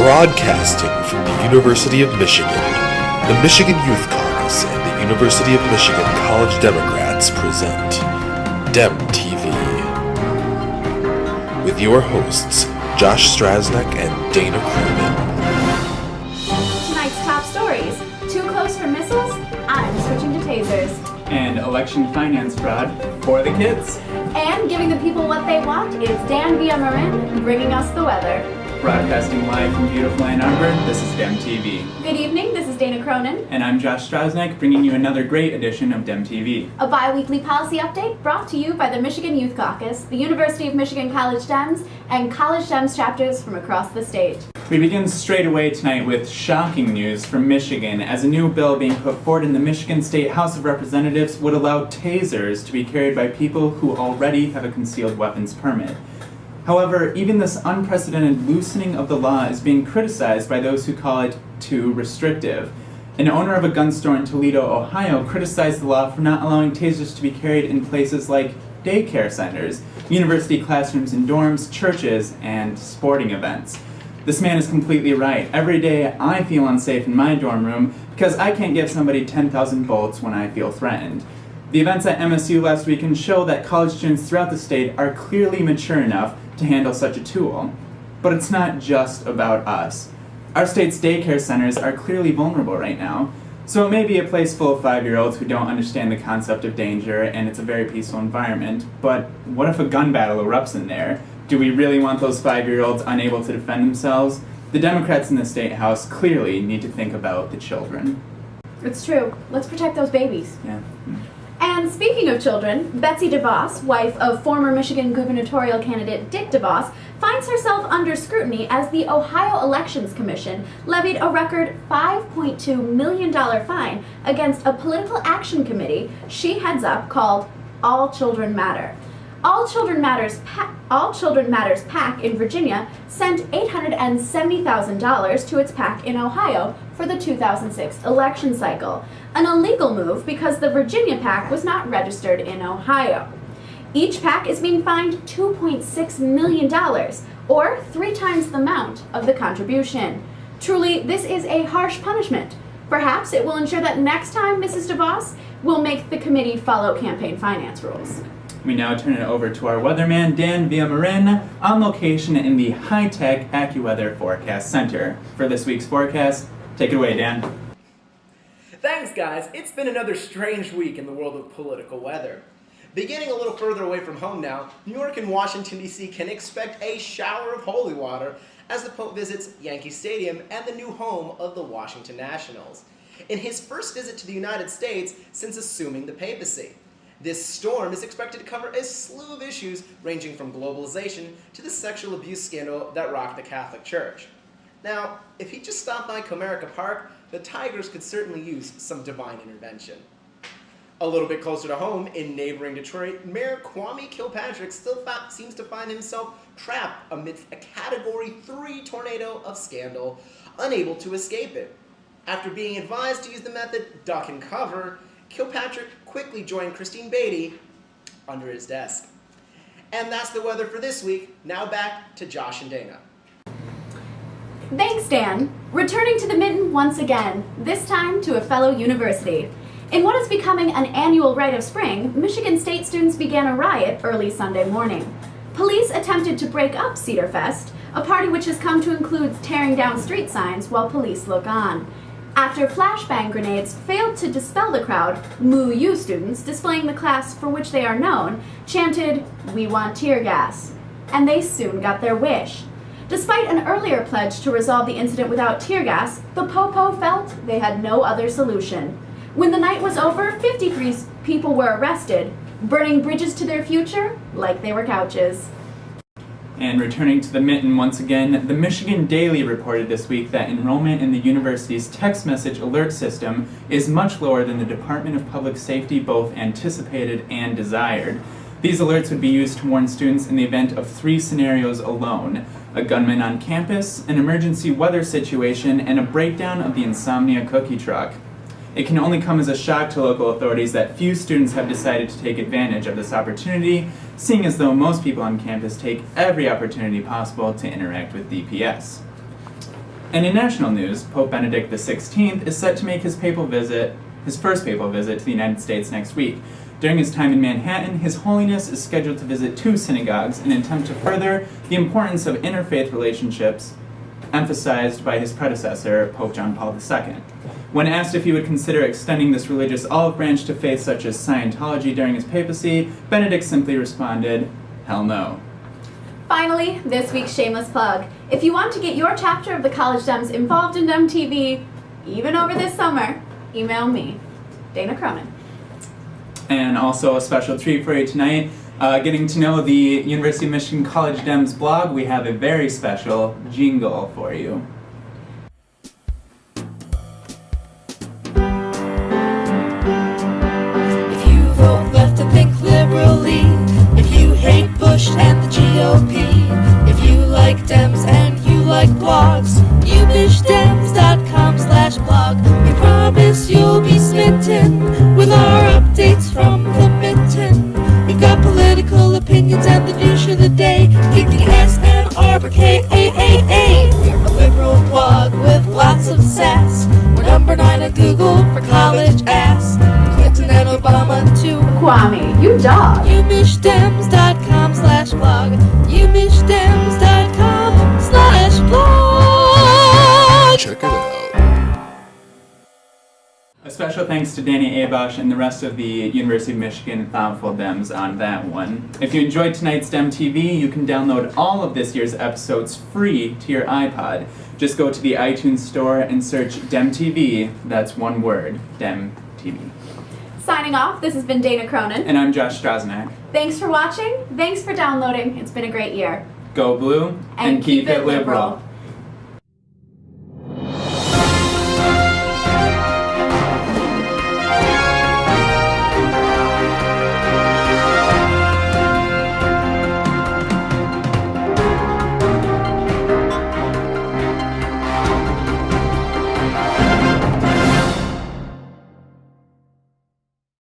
Broadcasting from the University of Michigan, the Michigan Youth Caucus and the University of Michigan College Democrats present DEMTV. With your hosts, Josh Strasnick and Dana Cronin. Tonight's top stories: too close for missiles? I'm switching to tasers. And election finance fraud for the kids. And giving the people what they want is Dan Villamarin bringing us the weather. Broadcasting live from beautiful Ann Arbor, this is DEMTV. Good evening, this is Dana Cronin. And I'm Josh Strasnick, bringing you another great edition of DEMTV. A bi-weekly policy update brought to you by the Michigan Youth Caucus, the University of Michigan College Dems, and College Dems chapters from across the state. We begin straight away tonight with shocking news from Michigan, as a new bill being put forward in the Michigan State House of Representatives would allow tasers to be carried by people who already have a concealed weapons permit. However, even this unprecedented loosening of the law is being criticized by those who call it too restrictive. An owner of a gun store in Toledo, Ohio, criticized the law for not allowing tasers to be carried in places like daycare centers, university classrooms and dorms, churches, and sporting events. This man is completely right. Every day I feel unsafe in my dorm room because I can't give somebody 10,000 volts when I feel threatened. The events at MSU last weekend show that college students throughout the state are clearly mature enough to handle such a tool. But it's not just about us. Our state's daycare centers are clearly vulnerable right now, so it may be a place full of 5-year-olds who don't understand the concept of danger and it's a very peaceful environment, but what if a gun battle erupts in there? Do we really want those 5-year-olds unable to defend themselves? The Democrats in the State House clearly need to think about the children. It's true. Let's protect those babies. Yeah. And speaking of children, Betsy Devos, wife of former Michigan gubernatorial candidate Dick Devos, finds herself under scrutiny as the Ohio Elections Commission levied a record $5.2 million fine against a political action committee she heads up called All Children Matter. All Children Matters PAC in Virginia sent $870,000 to its PAC in Ohio for the 2006 election cycle, an illegal move because the Virginia PAC was not registered in Ohio. Each PAC is being fined $2.6 million, or 3 times the amount of the contribution. Truly, this is a harsh punishment. Perhaps it will ensure that next time Mrs. DeVos will make the committee follow campaign finance rules. We now turn it over to our weatherman, Dan Villamarin, on location in the high-tech AccuWeather Forecast Center. For this week's forecast, take it away, Dan. Thanks, guys. It's been another strange week in the world of political weather. Beginning a little further away from home now, New York and Washington, D.C. can expect a shower of holy water as the Pope visits Yankee Stadium and the new home of the Washington Nationals, in his first visit to the United States since assuming the papacy. This storm is expected to cover a slew of issues ranging from globalization to the sexual abuse scandal that rocked the Catholic Church. Now, if he just stopped by Comerica Park, the Tigers could certainly use some divine intervention. A little bit closer to home, in neighboring Detroit, Mayor Kwame Kilpatrick still seems to find himself trapped amidst a Category 3 tornado of scandal, unable to escape it. After being advised to use the method duck and cover, Kilpatrick quickly joined Christine Beatty under his desk. And that's the weather for this week. Now back to Josh and Dana. Thanks, Dan. Returning to the mitten once again, this time to a fellow university. In what is becoming an annual rite of spring, Michigan State students began a riot early Sunday morning. Police attempted to break up Cedar Fest, a party which has come to include tearing down street signs while police look on. After flashbang grenades failed to dispel the crowd, Moo U students, displaying the class for which they are known, chanted, "We want tear gas." And they soon got their wish. Despite an earlier pledge to resolve the incident without tear gas, the Popo felt they had no other solution. When the night was over, 53 people were arrested, burning bridges to their future like they were couches. And returning to the mitten once again, the Michigan Daily reported this week that enrollment in the university's text message alert system is much lower than the Department of Public Safety both anticipated and desired. These alerts would be used to warn students in the event of 3 scenarios alone: a gunman on campus, an emergency weather situation, and a breakdown of the insomnia cookie truck. It can only come as a shock to local authorities that few students have decided to take advantage of this opportunity, seeing as though most people on campus take every opportunity possible to interact with DPS. And in national news, Pope Benedict XVI is set to make his first papal visit to the United States next week. During his time in Manhattan, His Holiness is scheduled to visit 2 synagogues in an attempt to further the importance of interfaith relationships emphasized by his predecessor, Pope John Paul II. When asked if he would consider extending this religious olive branch to faiths such as Scientology during his papacy, Benedict simply responded, "Hell no." Finally, this week's shameless plug. If you want to get your chapter of the College Dems involved in DEMTV, even over this summer, email me, Dana Cronin. And also a special treat for you tonight, getting to know the University of Michigan College Dems blog, we have a very special jingle for you. If you vote left and think liberally, if you hate Bush and the GOP, if you like Dems and you like blogs, umishdems.com/blog. We promise you'll be smitten with our updates from the mitten. We've got political opinions and the news of the day, kicking SNRBKAAA. We're a liberal blog with lots of sass. We're number 9 on Google for college ass. Clinton and Obama too. Kwame, you dog. umishdems.com/blog. umishdems.com/blog. Check it out. A special thanks to Danny Abosh and the rest of the University of Michigan Thoughtful Dems on that one. If you enjoyed tonight's DEMTV, you can download all of this year's episodes free to your iPod. Just go to the iTunes store and search DEMTV, that's one word, DEMTV. Signing off, this has been Dana Cronin. And I'm Josh Stroznak. Thanks for watching, thanks for downloading, it's been a great year. Go blue and keep it liberal.